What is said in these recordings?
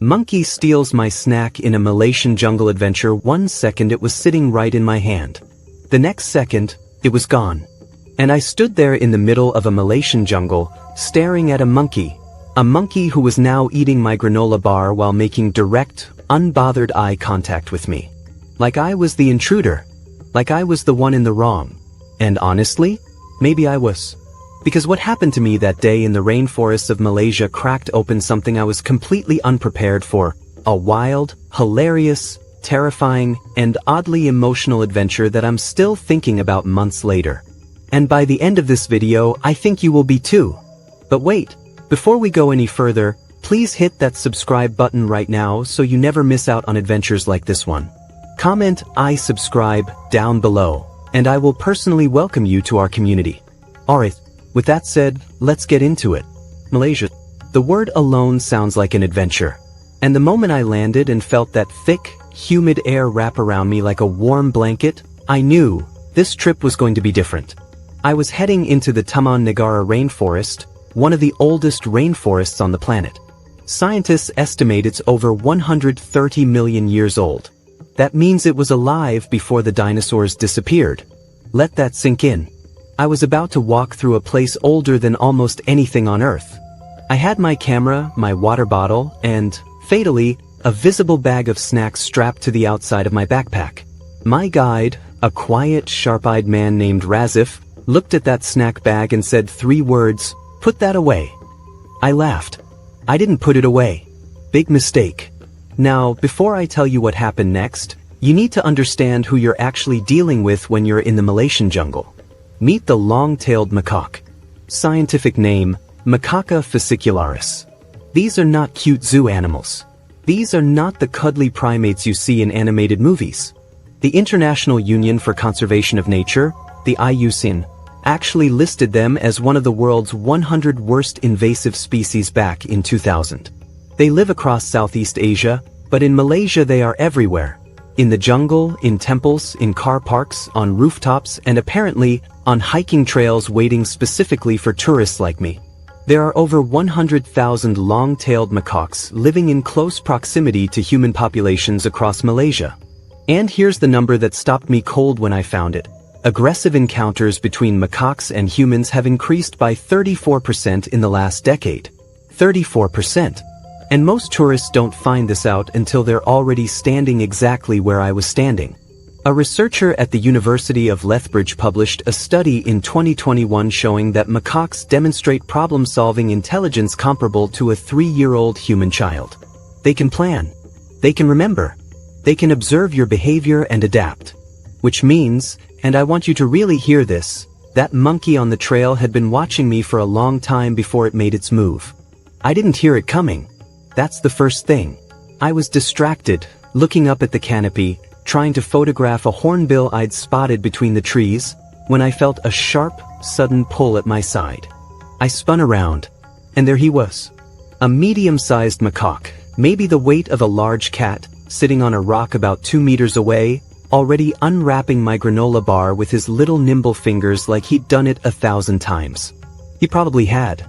Monkey steals my snack in a Malaysian jungle adventure. 1 second it was sitting right in my hand. The next second, it was gone. And I stood there in the middle of a Malaysian jungle, staring at a monkey who was now eating my granola bar while making direct, unbothered eye contact with me. Like I was the intruder. Like I was the one in the wrong. And honestly, maybe I was. Because what happened to me that day in the rainforests of Malaysia cracked open something I was completely unprepared for. A wild, hilarious, terrifying, and oddly emotional adventure that I'm still thinking about months later. And by the end of this video, I think you will be too. But wait, before we go any further, please hit that subscribe button right now so you never miss out on adventures like this one. Comment "I subscribe" down below, and I will personally welcome you to our community. Alright, with that said, let's get into it. Malaysia. The word alone sounds like an adventure. And the moment I landed and felt that thick, humid air wrap around me like a warm blanket, I knew this trip was going to be different. I was heading into the Taman Negara rainforest, one of the oldest rainforests on the planet. Scientists estimate it's over 130 million years old. That means it was alive before the dinosaurs disappeared. Let that sink in. I was about to walk through a place older than almost anything on Earth. I had my camera, my water bottle, and, fatally, a visible bag of snacks strapped to the outside of my backpack. My guide, a quiet, sharp-eyed man named Razif, looked at that snack bag and said 3 words, "Put that away." I laughed. I didn't put it away. Big mistake. Now, before I tell you what happened next, you need to understand who you're actually dealing with when you're in the Malaysian jungle. Meet the long-tailed macaque. Scientific name, Macaca fascicularis. These are not cute zoo animals. These are not the cuddly primates you see in animated movies. The International Union for Conservation of Nature, the IUCN, actually listed them as one of the world's 100 worst invasive species back in 2000. They live across Southeast Asia, but in Malaysia they are everywhere. In the jungle, in temples, in car parks, on rooftops, and apparently, on hiking trails waiting specifically for tourists like me. There are over 100,000 long-tailed macaques living in close proximity to human populations across Malaysia. And here's the number that stopped me cold when I found it. Aggressive encounters between macaques and humans have increased by 34% in the last decade. 34%. And most tourists don't find this out until they're already standing exactly where I was standing. A researcher at the University of Lethbridge published a study in 2021 showing that macaques demonstrate problem-solving intelligence comparable to a 3-year-old human child. They can plan. They can remember. They can observe your behavior and adapt. Which means, and I want you to really hear this, that monkey on the trail had been watching me for a long time before it made its move. I didn't hear it coming. That's the first thing. I was distracted, looking up at the canopy, trying to photograph a hornbill I'd spotted between the trees, when I felt a sharp, sudden pull at my side. I spun around, and there he was. A medium-sized macaque, maybe the weight of a large cat, sitting on a rock about 2 meters away, already unwrapping my granola bar with his little nimble fingers like he'd done it 1,000 times. He probably had.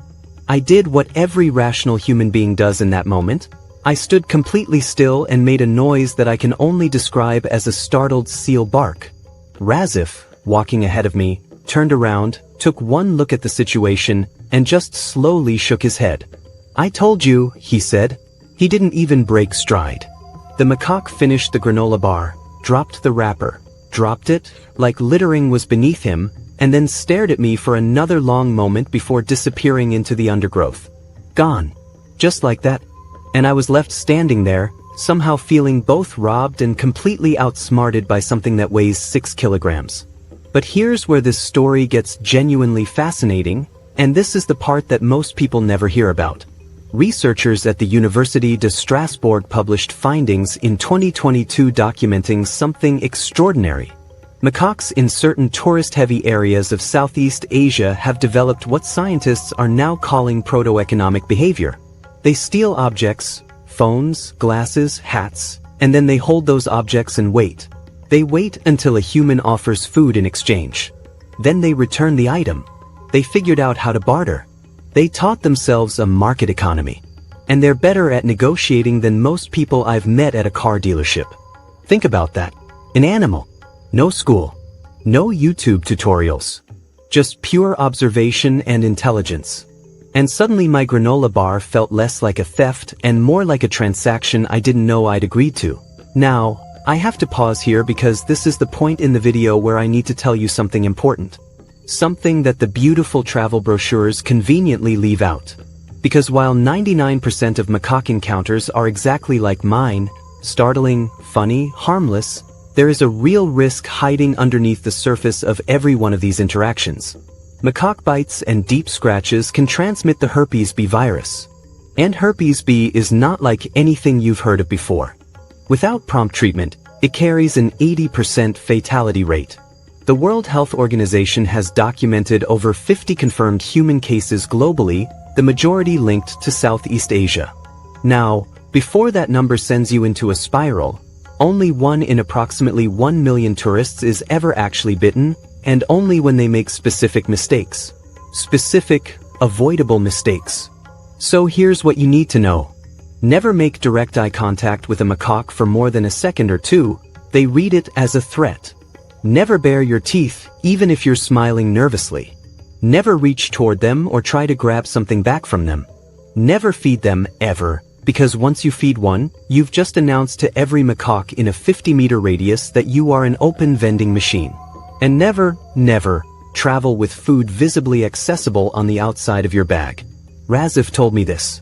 I did what every rational human being does in that moment. I stood completely still and made a noise that I can only describe as a startled seal bark. Razif, walking ahead of me, turned around, took one look at the situation, and just slowly shook his head. "I told you," he said. He didn't even break stride. The macaque finished the granola bar, dropped the wrapper, dropped it, like littering was beneath him, and then stared at me for another long moment before disappearing into the undergrowth. Gone. Just like that. And I was left standing there, somehow feeling both robbed and completely outsmarted by something that weighs 6 kilograms. But here's where this story gets genuinely fascinating, and this is the part that most people never hear about. Researchers at the University de Strasbourg published findings in 2022 documenting something extraordinary. Macaques in certain tourist-heavy areas of Southeast Asia have developed what scientists are now calling proto-economic behavior. They steal objects, phones, glasses, hats, and then they hold those objects and wait. They wait until a human offers food in exchange. Then they return the item. They figured out how to barter. They taught themselves a market economy. And they're better at negotiating than most people I've met at a car dealership. Think about that. An animal. No school. No YouTube tutorials. Just pure observation and intelligence. And suddenly my granola bar felt less like a theft and more like a transaction I didn't know I'd agreed to. Now, I have to pause here because this is the point in the video where I need to tell you something important. Something that the beautiful travel brochures conveniently leave out. Because while 99% of macaque encounters are exactly like mine, startling, funny, harmless, there is a real risk hiding underneath the surface of every one of these interactions. Macaque bites and deep scratches can transmit the herpes B virus. And herpes B is not like anything you've heard of before. Without prompt treatment, it carries an 80% fatality rate. The World Health Organization has documented over 50 confirmed human cases globally, the majority linked to Southeast Asia. Now, before that number sends you into a spiral, only 1 in approximately 1 million tourists is ever actually bitten, and only when they make specific mistakes. Specific, avoidable mistakes. So here's what you need to know. Never make direct eye contact with a macaque for more than a second or two. They read it as a threat. Never bare your teeth, even if you're smiling nervously. Never reach toward them or try to grab something back from them. Never feed them, ever, because once you feed one, you've just announced to every macaque in a 50-meter radius that you are an open vending machine. And never, never, travel with food visibly accessible on the outside of your bag. Razif told me this.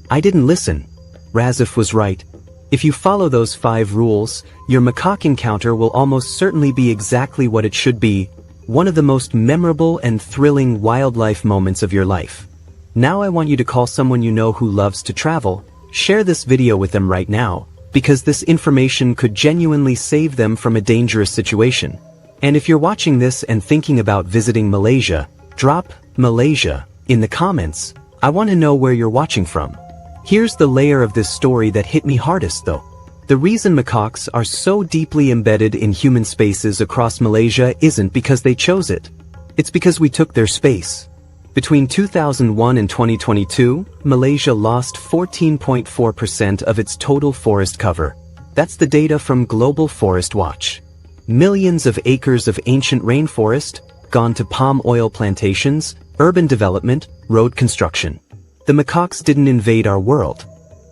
I didn't listen. Razif was right. If you follow those 5 rules, your macaque encounter will almost certainly be exactly what it should be, one of the most memorable and thrilling wildlife moments of your life. Now I want you to call someone you know who loves to travel, share this video with them right now, because this information could genuinely save them from a dangerous situation. And if you're watching this and thinking about visiting Malaysia, drop Malaysia in the comments. I want to know where you're watching from. Here's the layer of this story that hit me hardest though. The reason macaques are so deeply embedded in human spaces across Malaysia isn't because they chose it. It's because we took their space. Between 2001 and 2022, Malaysia lost 14.4% of its total forest cover. That's the data from Global Forest Watch. Millions of acres of ancient rainforest, gone to palm oil plantations, urban development, road construction. The macaques didn't invade our world.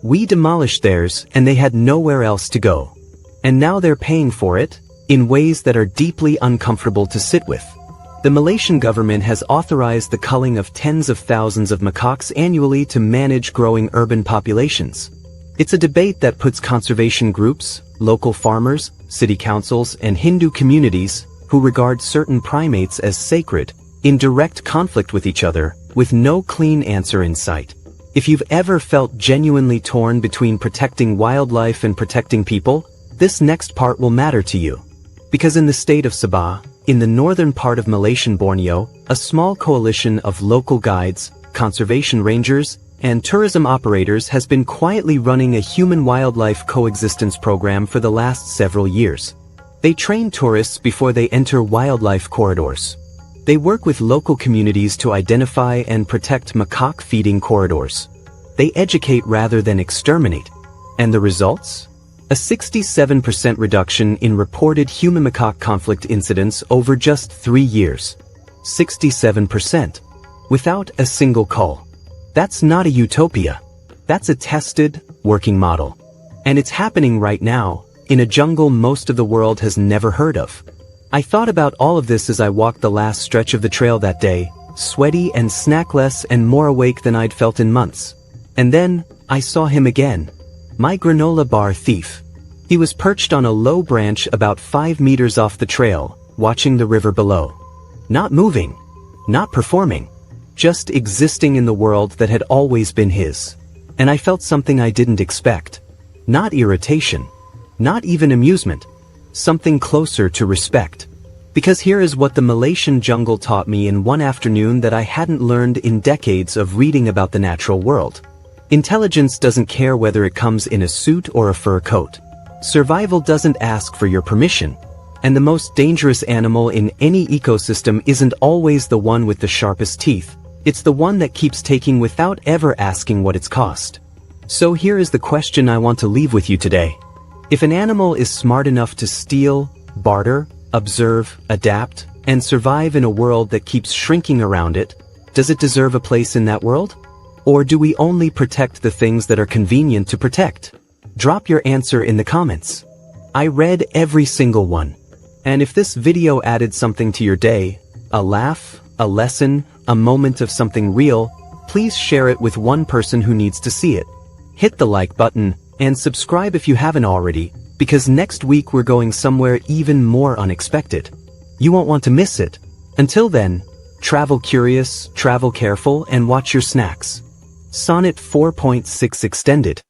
We demolished theirs and they had nowhere else to go. And now they're paying for it, in ways that are deeply uncomfortable to sit with. The Malaysian government has authorized the culling of tens of thousands of macaques annually to manage growing urban populations. It's a debate that puts conservation groups, local farmers, city councils, and Hindu communities, who regard certain primates as sacred, in direct conflict with each other, with no clean answer in sight. If you've ever felt genuinely torn between protecting wildlife and protecting people, this next part will matter to you. Because in the state of Sabah, in the northern part of Malaysian Borneo, a small coalition of local guides, conservation rangers, and tourism operators has been quietly running a human-wildlife coexistence program for the last several years. They train tourists before they enter wildlife corridors. They work with local communities to identify and protect macaque feeding corridors. They educate rather than exterminate. And the results? A 67% reduction in reported human-macaque conflict incidents over just 3 years. 67%. Without a single cull. That's not a utopia. That's a tested, working model. And it's happening right now, in a jungle most of the world has never heard of. I thought about all of this as I walked the last stretch of the trail that day, sweaty and snackless and more awake than I'd felt in months. And then, I saw him again. My granola bar thief. He was perched on a low branch about 5 meters off the trail, watching the river below. Not moving. Not performing. Just existing in the world that had always been his. And I felt something I didn't expect. Not irritation. Not even amusement. Something closer to respect. Because here is what the Malaysian jungle taught me in one afternoon that I hadn't learned in decades of reading about the natural world. Intelligence doesn't care whether it comes in a suit or a fur coat. Survival doesn't ask for your permission. And the most dangerous animal in any ecosystem isn't always the one with the sharpest teeth. It's the one that keeps taking without ever asking what it's cost. So here is the question I want to leave with you today. If an animal is smart enough to steal, barter, observe, adapt, and survive in a world that keeps shrinking around it, does it deserve a place in that world? Or do we only protect the things that are convenient to protect? Drop your answer in the comments. I read every single one. And if this video added something to your day, a laugh, a lesson, a moment of something real, please share it with one person who needs to see it. Hit the like button and subscribe if you haven't already, because next week we're going somewhere even more unexpected. You won't want to miss it. Until then, travel curious, travel careful, and watch your snacks. Sonnet 4.6 Extended.